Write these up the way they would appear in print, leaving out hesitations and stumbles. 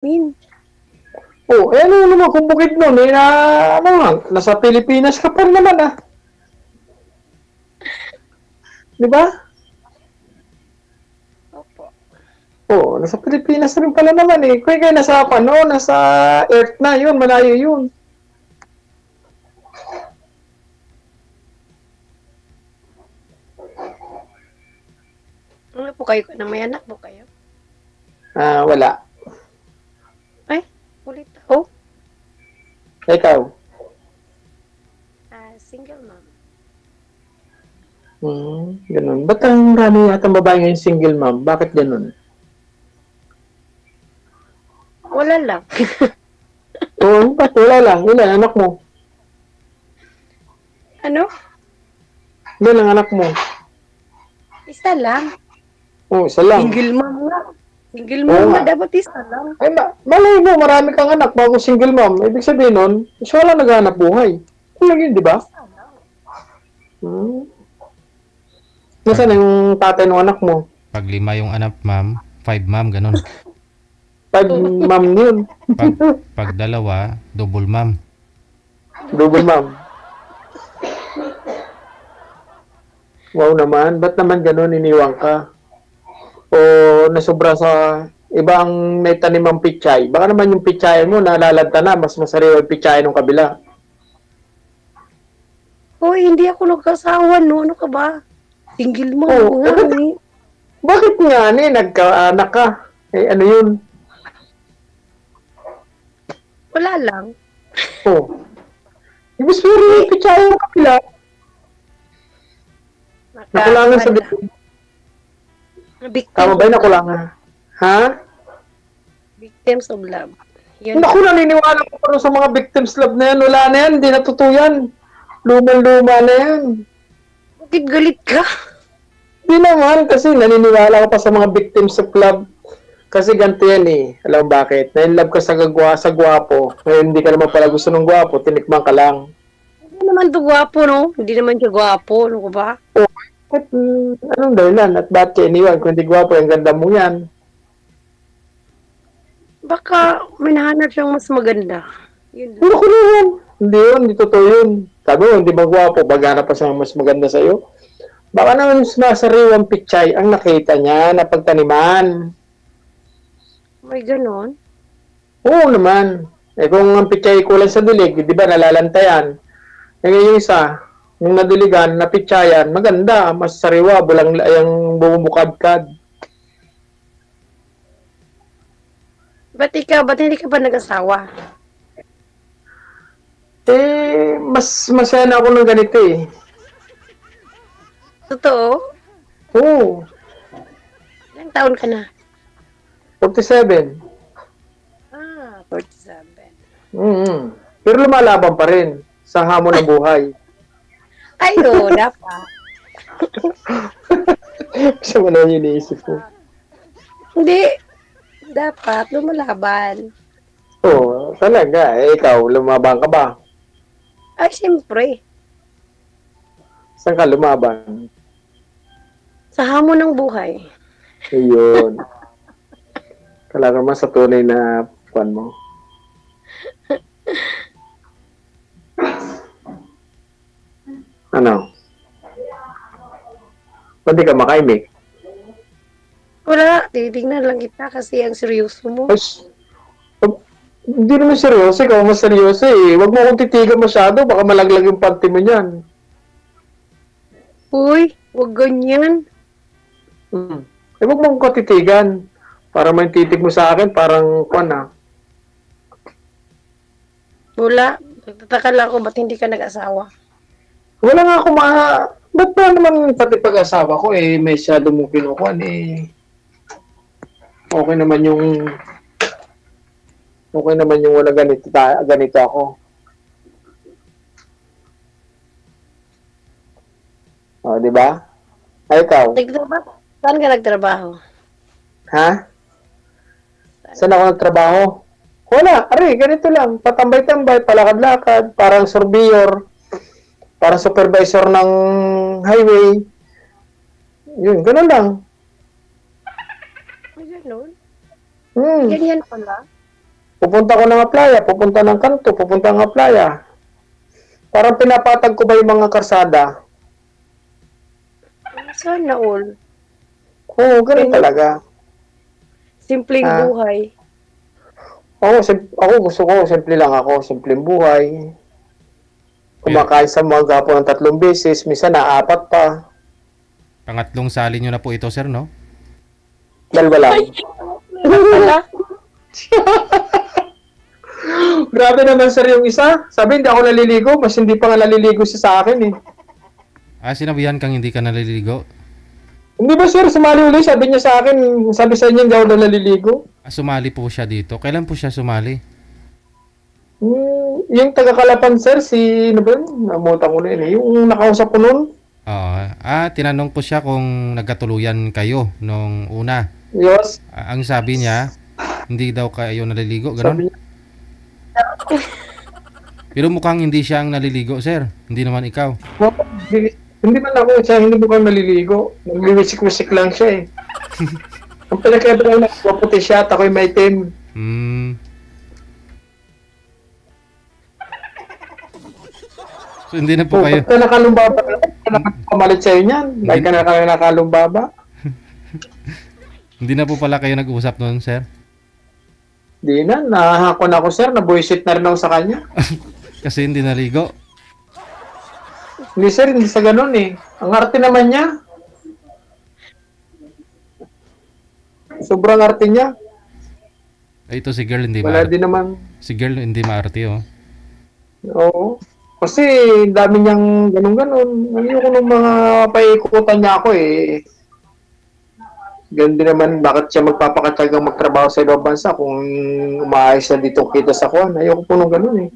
Min. Oh, eh ano naman kung bukid nun, eh, na, ano nga, nasa Pilipinas ka pa rin naman ah. Di ba? Opo. Oh, nasa Pilipinas rin pala naman eh. Kaya kayo nasa, ano, nasa Earth na yun, malayo yun. Ano po kayo? Na may anak po kayo? Ah, wala. Ay, ulit ako. Ikaw? Single mom. Ganun. Ba't ang rami yata babae ngayon single mom? Bakit ganun? Wala lang. Oo, ba't wala lang? Ilan anak mo? Ano? Ilan ang anak mo? Isa lang. Oh, isa lang. Single mom nga. Single Oo mom nga. nga. Dapat isa lang. Ay, malay mo, marami kang anak bago single mom. Ibig sabihin nun, siya wala naghahanap buhay. Kung yun, di ba? Isa lang. Nasaan yung tatay ng anak mo? Pag 5 yung anak, ma'am, 5 ma'am, ganun. Pag ma'am yun. Pag 2, double ma'am. Double ma'am. Wow naman. Ba't naman ganun iniwang ka? O nasobra sa ibang may tanim ang pichay? Baka naman yung pichay mo nalalanta na, mas masariwa yung pichay ng kabila. Hoy, hindi ako nagkasawa, no? Ano ka ba? Single mom Oo. nga, eh. Bakit nga nagkaanak ka? Eh ano yun? Wala lang. Oh. Ibig sabihin yung pichay ng kabila, nakulangan sa dibdib. Tama ba yun, nakulangan? Ha? Victims of love. Yun. Naku, naniniwala ko pa rin sa mga victims love na yan. Wala na yan, hindi natutuyan. Luma-luma na yan. Bakit galit ka? Hindi naman, kasi naniniwala ko pa sa mga victims of love. Kasi ganito yan eh. Alam mo bakit? Na-inlove ka sa gwapo. Ngayon hindi ka naman pala gusto ng gwapo, tinikman ka lang. Hindi naman to gwapo, no? Hindi naman siya gwapo. Ano ka ba? At anong dahilan? At ba't ka iniwan? Kung hindi gwapo, ang ganda mo yan. Baka may nahanap siyang mas maganda. Yun lang. Ano ko na yan? Hindi yun, hindi totoo yun. Sabi mo, hindi ba gwapo? Paghanap pa siya mas maganda sa'yo? Baka naman masariwang pichay ang nakita niya na pagtaniman. May ganon. Oo naman. Eh kung ang pichay kulang sa dilig, di ba nalalantayan? Eh yung isa, yung nadiligan, napitsayan, maganda, mas sariwa, bulang yung bumubukadkad. Ba't hindi ka ba nag-asawa? Eh, mas masaya na ako ng ganito eh. Totoo? Oo, Ilang taon ka na? 47. 47. Pero lumalaban pa rin sa hamon ng buhay. Ay, oo, dapat. Kasi wala yung iniisip ko. Hindi. Dapat, lumalaban. Oo, talaga. Eh, ikaw, lumaban ka ba? Ay, siyempre. Saan ka lumaban? Sa hamon ng buhay. Ayun. Kala naman sa tunay na kwan mo. Ano? Pwede ka makaimik? Wala, titignan lang kita kasi ang seryoso mo. Mas, hindi naman seryoso. Ikaw mas seryoso eh. Huwag mo akong titigan masyado. Baka malaglag yung panty mo niyan. Uy, wag ganyan. Eh, huwag mo akong katitigan. Para may titig mo sa akin, parang kwan ah. Wala. Nagtataka lang ako, ba't hindi ka nag-asawa? Wala nga ako ba't ba naman pati pag-asawa ko eh, may shadow mo kinukuhan eh. Okay naman yung wala ganito ako. O, di ba? Ay, ikaw. Nagtrabaho? Saan ka nagtrabaho? Ha? Saan ako nagtrabaho? Wala. Ari, ganito lang. Patambay-tambay, palakad-lakad, parang surveyor, parang supervisor ng highway. Yun, ganun lang. Ay, ganun. Hmm. Ganyan pala. Pupunta ko ng playa, pupunta ng kanto, pupunta ng playa. Parang pinapatag ko ba yung mga karsada? Sana all. Oo, ganun talaga. Simpleng Ah. buhay. Ako gusto ko, simple lang ako, simpleng buhay. Kumakain sa mga gapo ng 3 beses, minsan na 4 pa. Pangatlong sali nyo na po ito, sir, no? Dalawa lang. Wala. Grabe naman sir yung isa. Sabi hindi ako naliligo, mas hindi pa nga naliligo siya sa akin eh. Sinabihan kang hindi ka naliligo. Hindi ba sir, sumali ulit, sabi niya sa akin, sabi sa inyo hindi ako naliligo. Sumali po siya dito. Kailan po siya sumali? Yung taga-Kalapan sir, si, ano ba yun? Namutan ko na yun eh. Yung nakausap ko nun. Oo. Tinanong po siya kung nagkatuluyan kayo nung una. Yes. Ang sabi niya, hindi daw kayo naliligo, Sabi ganon? niya, Pero mukhang hindi siya ang naliligo, sir. Hindi naman ikaw. "Wow, hindi man ako siya, hindi mo kang naliligo. Nagliwisik-wisik lang siya eh. Ang pinakaiba lang na, maputi siya at ako'y maitim. So, hindi na po kayo. Ba't ka nakalumbaba ka? Nakapamalit sa'yo niyan. Like ka na nakalumbaba. Hindi na po pala kayo nag-uusap noon, sir. Di na, nahahakon ako sir, nabuisit na rin ako sa kanya. Kasi hindi naligo. Hindi sir, hindi sa ganun eh. Ang arte naman niya. Sobrang arte niya. Ito si girl hindi Wala maarte. din naman. Si girl hindi maarte, oh. Oo. Kasi dami niyang ganun-ganun. Ayoko nung mga paikutan niya ako eh. Ganun din naman, bakit siya magpapakatyagang magtrabaho sa ibang bansa kung umaayos na dito kita sa kuwan. Ayoko po nung ganun eh.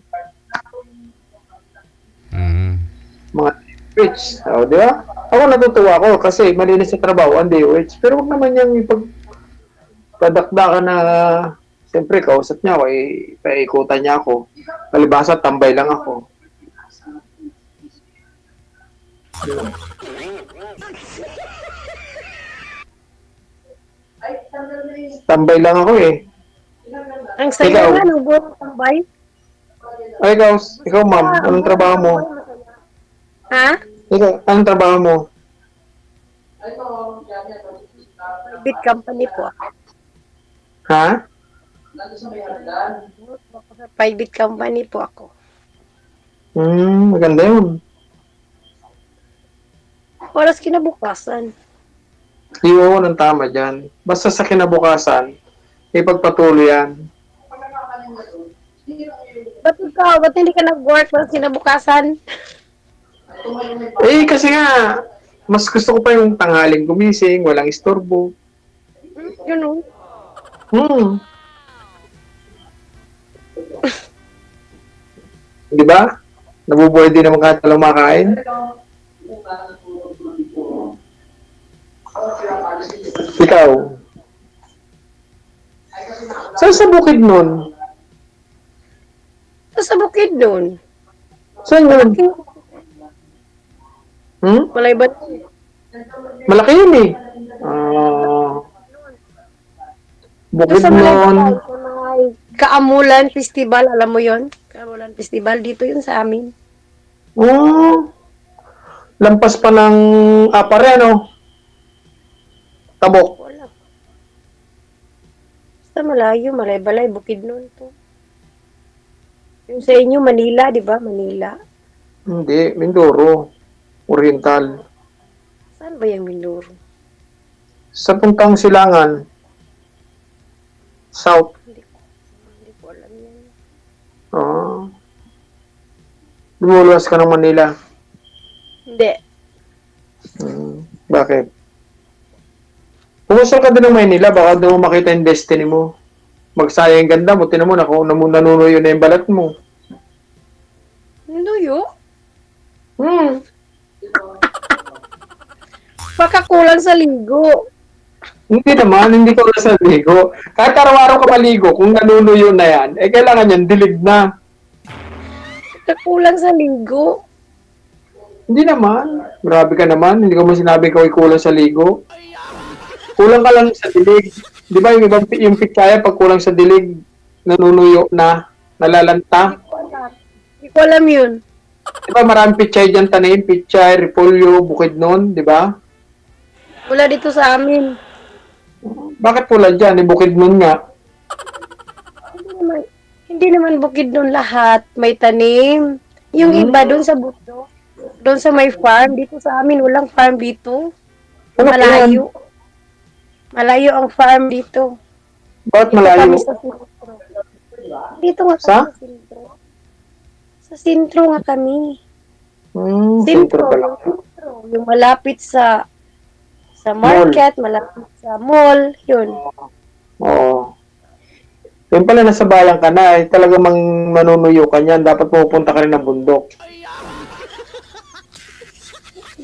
Mga DOH. O, di ba? Ako natutuwa ako kasi malinis sa trabaho ang DOH. Pero wag naman yung ipagpadakdakan na siyempre kausap niya ako, paikutan niya ako. Palibasa, tambay lang ako. Tambay lang ako eh. Ang saya Ikaw? nga ng buong tambay. Ay, ikaw ma'am, anong trabaho mo? Ha? Ikaw, anong trabaho mo? Big company po. Ha? Private company po ako. Maganda yun. Oras kinabukasan. Oo, ng tama dyan. Basta sa kinabukasan, ipagpatuloy yan. Ba't hindi ka nag-work oras kinabukasan? Eh, kasi nga, mas gusto ko pa yung tanghaling gumising, walang istorbo. Yun o. Di ba? Nabubuhay din naman kahit walang makain. Ikaw. Saan sa bukid nun? Sa bukid doon. Saan yun? Malay ba? Malaki yun eh. Bukid Sa Malay nun. Kaamulan Festival, alam mo yon? Kaamulan Festival, dito yun sa amin. Lampas pa ng apare, ano? Tabok. Wala. Basta malayo, malay-balay, bukid nun to. Yung sa inyo, Manila, di ba? Manila. Hindi, Mindoro. Oriental. Saan ba yung Mindoro? Sa puntang Silangan. South. Hindi ko alam yan. Lumuluwas ka ng Manila. Hindi. Bakit? Pumusol ka din ng Manila, baka doon mo makita yung destiny mo. Magsayang ganda mo, tinan mo, nanunuyo na yung balat mo. Nuyo? Baka kulang sa ligo. Hindi naman, hindi ko sa ligo. Kahit araw-araw ka maligo, kung nanunuyo na yan, kailangan yan, dilig na. Baka kulang sa ligo. Hindi naman. Grabe ka naman. Hindi ko mo sinabi ko kulang sa ligo. Kulang ka lang sa dilig. Di ba yung ibang yung pikaya pag kulang sa dilig, nanunuyo na, nalalanta. Hindi ko alam yun. Di ba maraming pichay dyan tanim, pichay, repolyo, bukidnon, di ba? Wala dito sa amin. Bakit pula dyan? Bukidnon nga. Hindi naman bukid doon lahat. May tanim. Yung iba doon sa bundok. Doon sa may farm. Dito sa amin, walang farm dito. Ano po yan? Malayo. Malayo ang farm dito. Bakit Dito malayo? kami sa sentro. Dito nga kami Sa? sa sentro. Sa sentro nga kami. Sentro pala. Sentro. Yung malapit sa market, malapit sa mall, yun. Oo. Yung pala nasa bayan ka na, eh, talaga manunuyo ka niyan. Dapat pupunta ka rin ng bundok.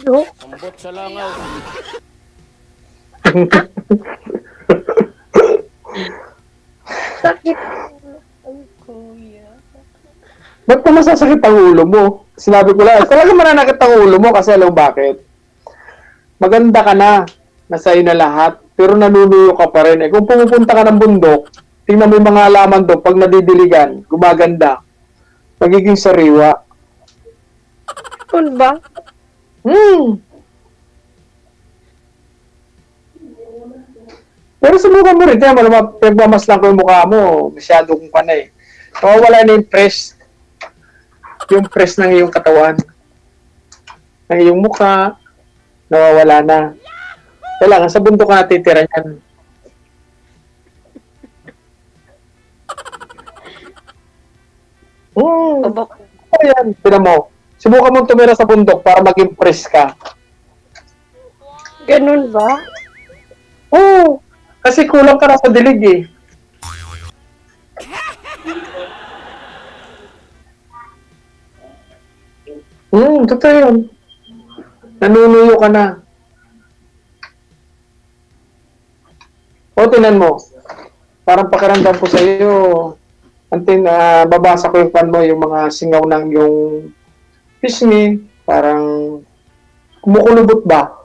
Yo. Ambot sa langaw. Sakit. Ay, kuya. Ba't pa masasakit ang ulo mo? Sinabi ko lang, talaga mananakit ang ulo mo kasi alam bakit? Maganda ka na, nasa iyo na lahat, pero nanunuyo ka pa rin. Eh, kung pumupunta ka ng bundok, tingnan mo yung mga halaman doon, pag nadidiligan, gumaganda, magiging sariwa. Yun ba? Pero subukan mo rin, kaya pinagmamas lang ko yung mukha mo, masyado kong panay. Nawawala na yung press ng iyong katawan, ng iyong mukha, nawawala na. Kailangan sa bundok ka natitira yan. Aba, Ayan, tinan mo. Subukan mo tumira sa bundok para maging press ka. ganun ba? Oo, kasi kulang ka na sa dilig eh. Totoo yun. Nanunuyo ka na. O, tinan mo. Parang pakiramdam ko sa iyo. Babasa ko yung pan mo, yung mga singaw ng yung pisngi. Parang kumukulubot ba?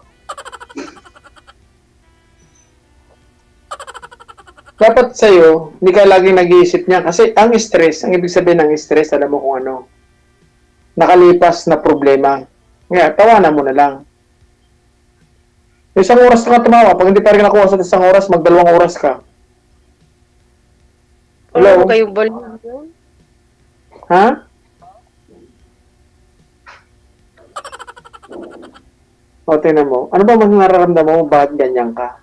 Dapat sa'yo, hindi ka laging nag-iisip niya. Kasi ang stress, ang ibig sabihin ng stress, alam mo kung ano, nakalipas na problema. Ngayon, tawanan mo na lang. Isang oras ka tumawa. Pag hindi pa rin nakuha sa isang oras, magdalawang oras ka. Wala Hello? mo kayong balon yun? Ha? O, tingnan mo. Ano ba mas nararamdaman mo? Bakit ganyan ka?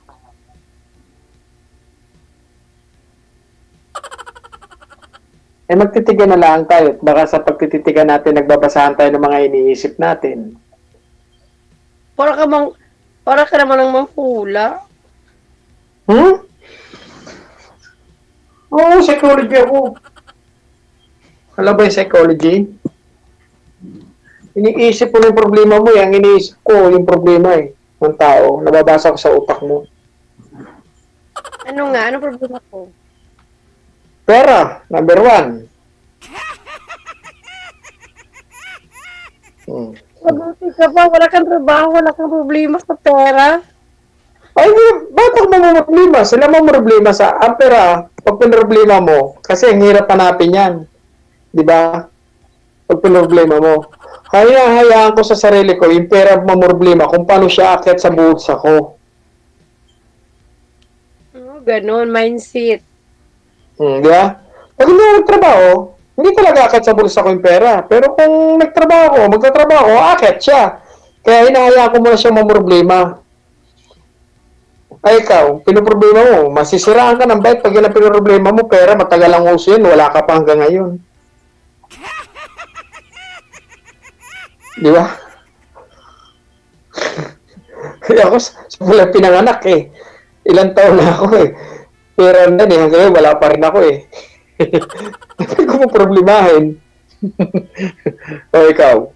Eh, magtitigan na lang tayo. Baka sa pagtititigan natin, nagbabasahan tayo ng mga iniisip natin. Para ka naman ng manghula. Oo, psychology ako. Alam ba yung psychology? Iniisip mo yung problema mo, yung iniisip ko yung problema ng tao. Nababasa ko sa utak mo. Ano nga? Ano problema ko? Pera, number 1. Mabuti ka pa. Wala kang trabaho. Wala kang problema sa pera. Ay, ba't ako problema? Sila mo problema sa pera. Pag pinroblema mo, kasi ang hirap hanapin yan. Di ba? Pag pinroblema mo. Hayaan ko sa sarili ko, yung pera mamroblema, kung paano siya akyat sa bulsa ko. Ganon. Mindset. Di ba? Pag hindi ako nagtrabaho, hindi talaga akyat sa bulsa ko yung pera. Pero kung magtatrabaho ako, akyat siya. Kaya hinahayaan ko muna siya mamroblema. Ay ikaw, pinoproblema mo, masisiraan ka ng bait pag yun ang pinoproblema mo, pera, matagal ang uso yun, wala ka pa hanggang ngayon. Di ba? Kaya ako, wala pinanganak eh. Ilang taon na ako eh. Pera na hanggang ngayon, wala pa rin ako eh. Hindi ko mo problemahin. O ikaw,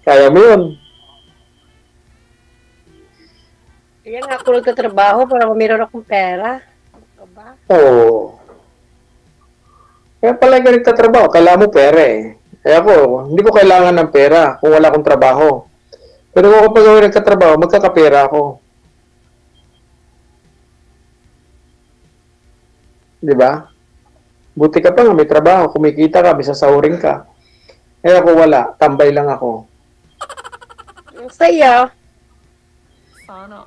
kaya mo yun. Kaya nga ako nagtatrabaho para meron akong pera. Ano ba? Oo. Kaya pala ka nagtatrabaho, kailangan mo pera eh. Kaya ako, hindi ko kailangan ng pera kung wala akong trabaho. Pero kapag ako nagtatrabaho, magkakapera ako. Di ba? Buti ka pa nga, may trabaho, kumikita ka, may sasahurin ka. Eh ako wala, tambay lang ako. Ang saya.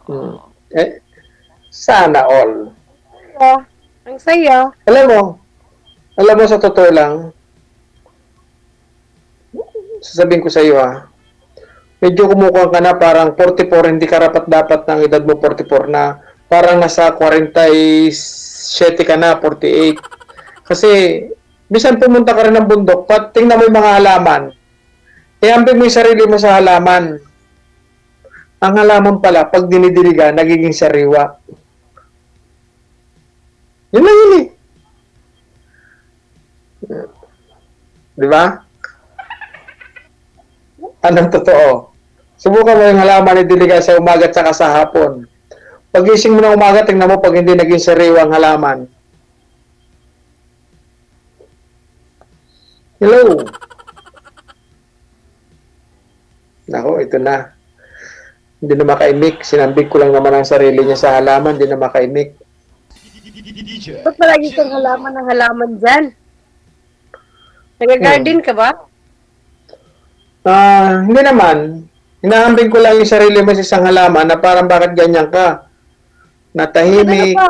Hmm. Sana all. Oh, ang saya. Alam mo sa totoo lang, sasabihin ko sa iyo medyo kumukuha ka na parang 44, hindi karapat dapat ng edad mo 44 na, parang nasa 47 ka na, 48. Kasi, bisan pumunta ka rin ng bundok, tingnan mo yung mga halaman. Iambing mo yung sarili mo sa halaman. Ang halaman pala, pag dinidiligan, nagiging sariwa. Yun lang yun eh. Di ba? Anong totoo? Subukan mo yung halaman idiligan sa umaga at saka sa hapon. Pagising mo ng umaga, tingnan mo pag hindi naging sariwa ang halaman. Hello? Nako, ito na. Hindi na makaimik. Sinambig ko lang naman ang sarili niya sa halaman, hindi na makaimik. Ba't palagi kang halaman ng halaman dyan? Nag-garden ka ba? Hindi naman. Hinahambing ko lang yung sarili mo sa isang halaman na parang bakit ganyan ka. Natahimik. Ano ka?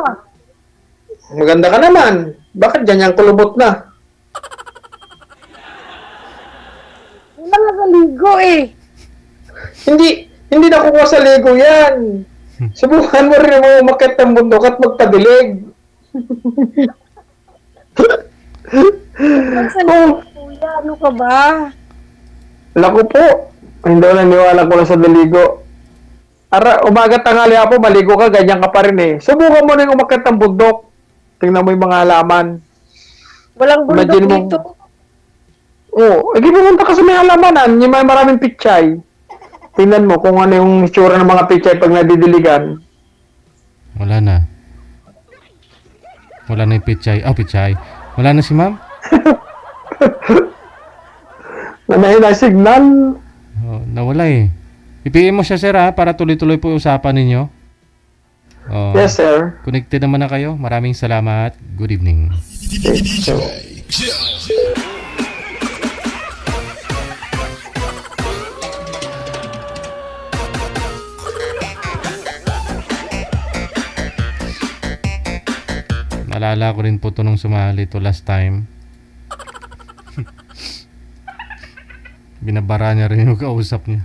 Maganda ka naman. Bakit ganyan kulubot na? Wala nga naligo eh. Hindi nakukuha sa Lego yan. Subukan mo rin mo umakyat ng bundok at magpadilig. Kuya, ano ka ba? Lako po. Hindi ko naniwala ko lang sa daligo. Umaga tanghali po, maligo ka, ganyan ka pa rin eh. Subukan mo rin umakyat ng bundok. Tingnan mo yung mga halaman. Walang bundok Imagine mo. dito. Pumunta ka sa may halamanan, yung may maraming pichay. Tingnan mo kung ano yung itsura ng mga pichay pag nadidiligan. Wala na. Wala na yung pichay. Pichay. Wala na si ma'am? Nanahin na signal. Nawala eh. I-PM mo siya, sir, para tuloy-tuloy po yung usapan ninyo. Yes, sir. Connected naman na kayo. Maraming salamat. Good evening. So, Naalala ko rin po ito nung sumali to last time. Binabara niya rin yung kausap niya.